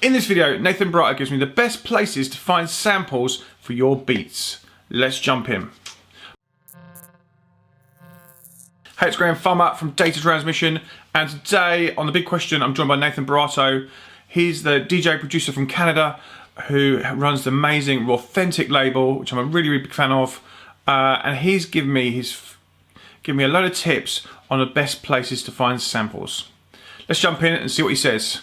In this video, Nathan Barato gives me the best places to find samples for your beats. Let's jump in. Hey, it's Graham Farmer from Data Transmission, and today on The Big Question I'm joined by Nathan Barato. He's the DJ producer from Canada who runs the amazing Authentic label, which I'm a really big fan of, and he's given me a load of tips on the best places to find samples. Let's jump in and see what he says.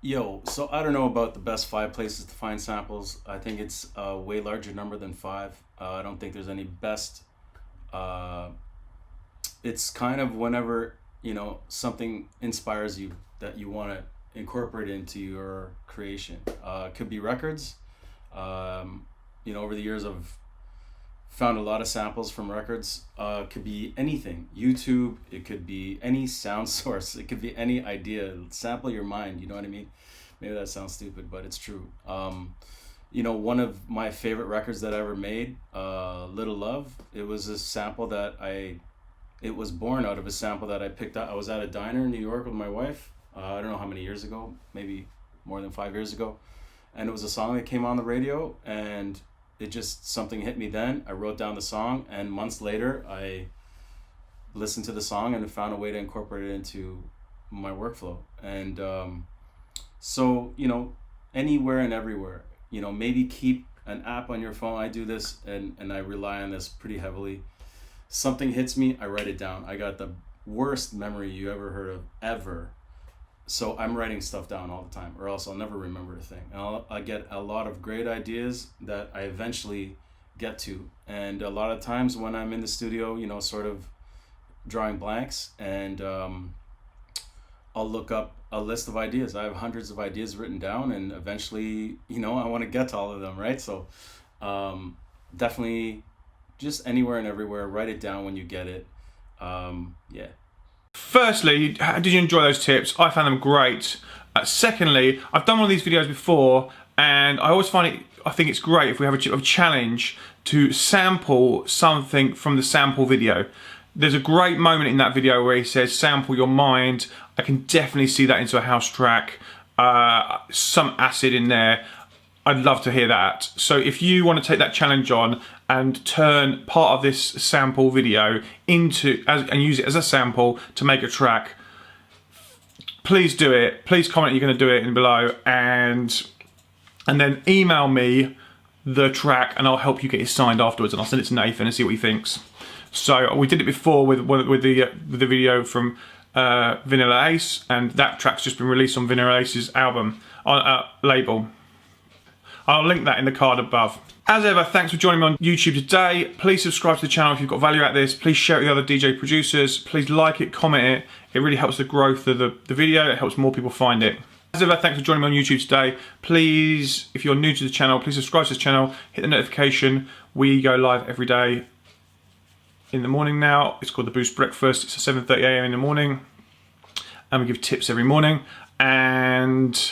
Yo, so I don't know about the best 5 places to find samples. I think it's a way larger number than 5. I don't think there's any best. It's kind of whenever, you know, something inspires you that you want to incorporate into your creation. It could be records. You know, over the years I've found a lot of samples from records. It could be anything. YouTube, it could be any sound source, it could be any idea. Sample your mind, you know what I mean? Maybe that sounds stupid, but it's true. You know, one of my favorite records that I ever made, Little Love, it was a sample that it was born out of a sample that I picked up. I was at a diner in New York with my wife, I don't know how many years ago, maybe more than 5 years ago. And it was a song that came on the radio, and it just, something hit me then. I wrote down the song, and months later I listened to the song and found a way to incorporate it into my workflow. And so, you know, anywhere and everywhere, you know, maybe keep an app on your phone. I do this and I rely on this pretty heavily. Something hits me, I write it down. I got the worst memory you ever heard of, ever. So I'm writing stuff down all the time, or else I'll never remember a thing. And I get a lot of great ideas that I eventually get to. And a lot of times when I'm in the studio, you know, sort of drawing blanks, and I'll look up a list of ideas. I have hundreds of ideas written down, and eventually, you know, I want to get to all of them, right? So definitely just anywhere and everywhere, write it down when you get it. Yeah. Firstly, did you enjoy those tips? I found them great. Secondly, I've done one of these videos before, and I always find it, I think it's great if we have a challenge to sample something from the sample video. There's a great moment in that video where he says, sample your mind. I can definitely see that into a house track, some acid in there. I'd love to hear that. So if you want to take that challenge on and turn part of this sample video into, and use it as a sample to make a track, please do it. Please comment you're going to do it in below, and then email me the track and I'll help you get it signed afterwards, and I'll send it to Nathan and see what he thinks. So we did it before with the video from Vanilla Ace, and that track's just been released on Vanilla Ace's album label. I'll link that in the card above. As ever, thanks for joining me on YouTube today. Please subscribe to the channel if you've got value out of this. Please share it with other DJ producers. Please like it, comment it. It really helps the growth of the video. It helps more people find it. As ever, thanks for joining me on YouTube today. Please, if you're new to the channel, please subscribe to this channel. Hit the notification. We go live every day in the morning now. It's called The Boost Breakfast. It's at 7:30 AM in the morning. And we give tips every morning. And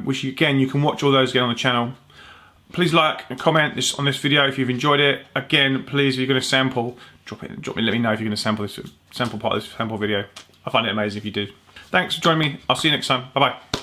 which again, you can watch all those again on the channel. Please like and comment on this video if you've enjoyed it. Again, please, if you're going to sample, drop me, let me know if you're going to sample part of this sample video. I find it amazing if you do. Thanks for joining me. I'll see you next time. Bye bye.